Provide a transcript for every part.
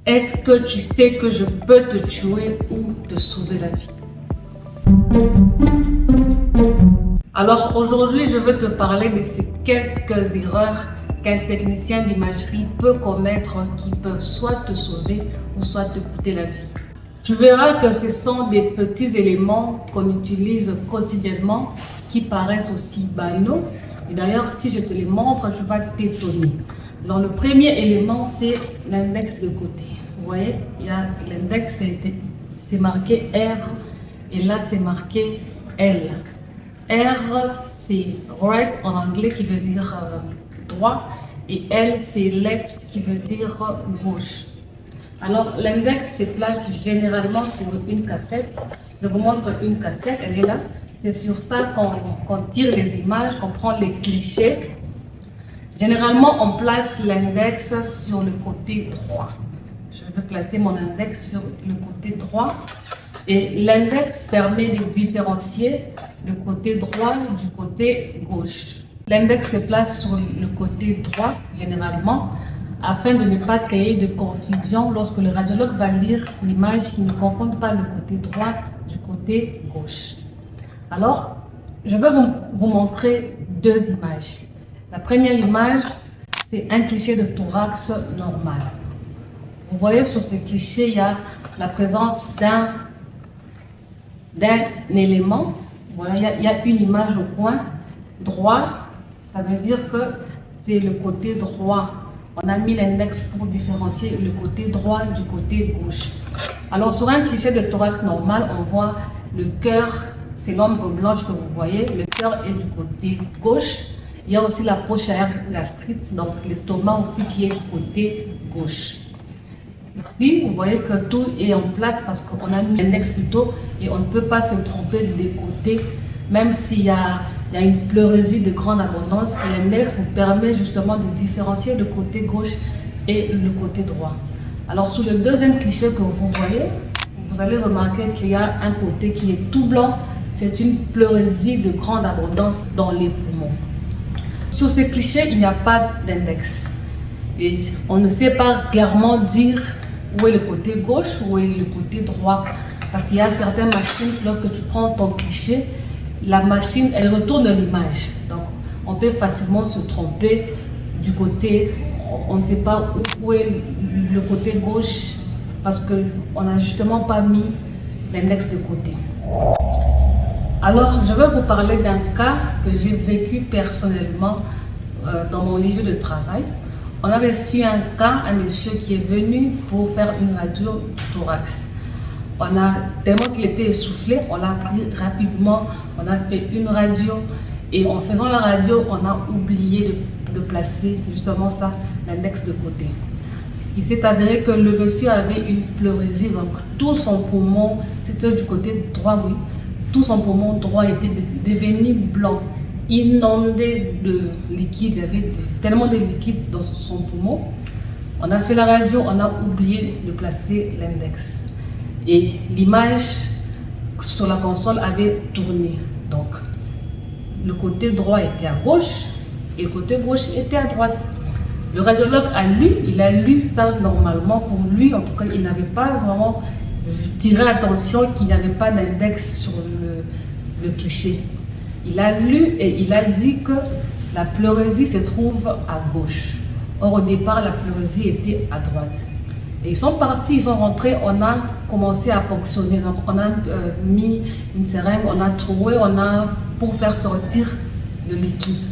Est-ce que tu sais que je peux te tuer ou te sauver la vie? Alors aujourd'hui, je veux te parler de ces quelques erreurs qu'un technicien d'imagerie peut commettre qui peuvent soit te sauver ou soit te coûter la vie. Tu verras que ce sont des petits éléments qu'on utilise quotidiennement qui paraissent aussi banaux. Et d'ailleurs, si je te les montre, tu vas t'étonner. Alors le premier élément, c'est l'index de côté. Vous voyez, il y a l'index, c'est marqué R et là c'est marqué L. R c'est right en anglais qui veut dire droit et L c'est left qui veut dire gauche. Alors l'index se place généralement sur une cassette. Je vous montre une cassette, elle est là. C'est sur ça qu'on tire les images, qu'on prend les clichés. Généralement on place l'index sur le côté droit. Je vais placer mon index sur le côté droit. Et l'index permet de différencier le côté droit du côté gauche. L'index se place sur le côté droit, généralement, afin de ne pas créer de confusion lorsque le radiologue va lire l'image, qu'il ne confonde pas le côté droit du côté gauche. Alors, je vais vous montrer deux images. La première image, c'est un cliché de thorax normal. Vous voyez sur ce cliché, il y a la présence d'un élément. Voilà, il y a une image au coin droit, ça veut dire que c'est le côté droit. On a mis l'index pour différencier le côté droit du côté gauche. Alors sur un cliché de thorax normal, on voit le cœur, c'est l'ombre blanche que vous voyez, le cœur est du côté gauche. Il y a aussi la poche arrière gastrique, donc l'estomac aussi qui est du côté gauche. Ici, vous voyez que tout est en place parce qu'on a mis l'index plutôt et on ne peut pas se tromper des côtés, même s'il y a une pleurésie de grande abondance. L'index nous permet justement de différencier le côté gauche et le côté droit. Alors, sur le deuxième cliché que vous voyez, vous allez remarquer qu'il y a un côté qui est tout blanc. C'est une pleurésie de grande abondance dans les poumons. Sur ce cliché, il n'y a pas d'index. Et on ne sait pas clairement dire où est le côté gauche, où est le côté droit. Parce qu'il y a certaines machines, lorsque tu prends ton cliché, la machine, elle retourne l'image. Donc, on peut facilement se tromper du côté, on ne sait pas où est le côté gauche, parce qu'on n'a justement pas mis l'index de côté. Alors, je vais vous parler d'un cas que j'ai vécu personnellement dans mon milieu de travail. On a reçu un cas, un monsieur qui est venu pour faire une radio du thorax. Tellement qu'il était essoufflé, on l'a pris rapidement, on a fait une radio et en faisant la radio, on a oublié de placer justement ça, l'index de côté. Il s'est avéré que le monsieur avait une pleurésie, donc tout son poumon, c'était du côté droit, oui, tout son poumon droit était devenu blanc, inondé de liquide, il y avait tellement de liquide dans son poumon. On a fait la radio, on a oublié de placer l'index. Et l'image sur la console avait tourné. Donc, le côté droit était à gauche et le côté gauche était à droite. Le radiologue il a lu ça normalement. Pour lui, en tout cas, il n'avait pas vraiment tiré attention qu'il n'y avait pas d'index sur le cliché. Il a lu et il a dit que la pleurésie se trouve à gauche. Or, au départ, la pleurésie était à droite. Et ils sont partis, ils sont rentrés, on a commencé à ponctionner. Donc, on a mis une seringue, on a troué, pour faire sortir le liquide.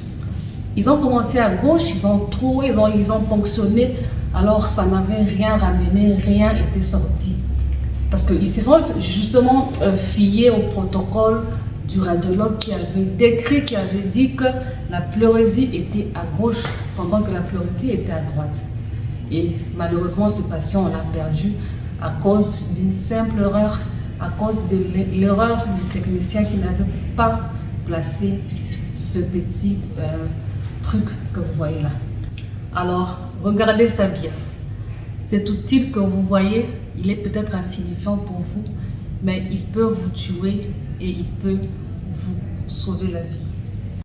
Ils ont commencé à gauche, ils ont troué, ils ont ponctionné. Alors, ça n'avait rien ramené, rien n'était sorti. Parce qu'ils se sont justement fiés au protocole du radiologue qui avait décrit, qui avait dit que la pleurésie était à gauche pendant que la pleurésie était à droite. Et malheureusement, ce patient, on l'a perdu à cause d'une simple erreur, à cause de l'erreur du technicien qui n'avait pas placé ce petit truc que vous voyez là. Alors, regardez ça bien. Cet outil que vous voyez, il est peut-être insignifiant pour vous, mais il peut vous tuer et il peut vous sauver la vie.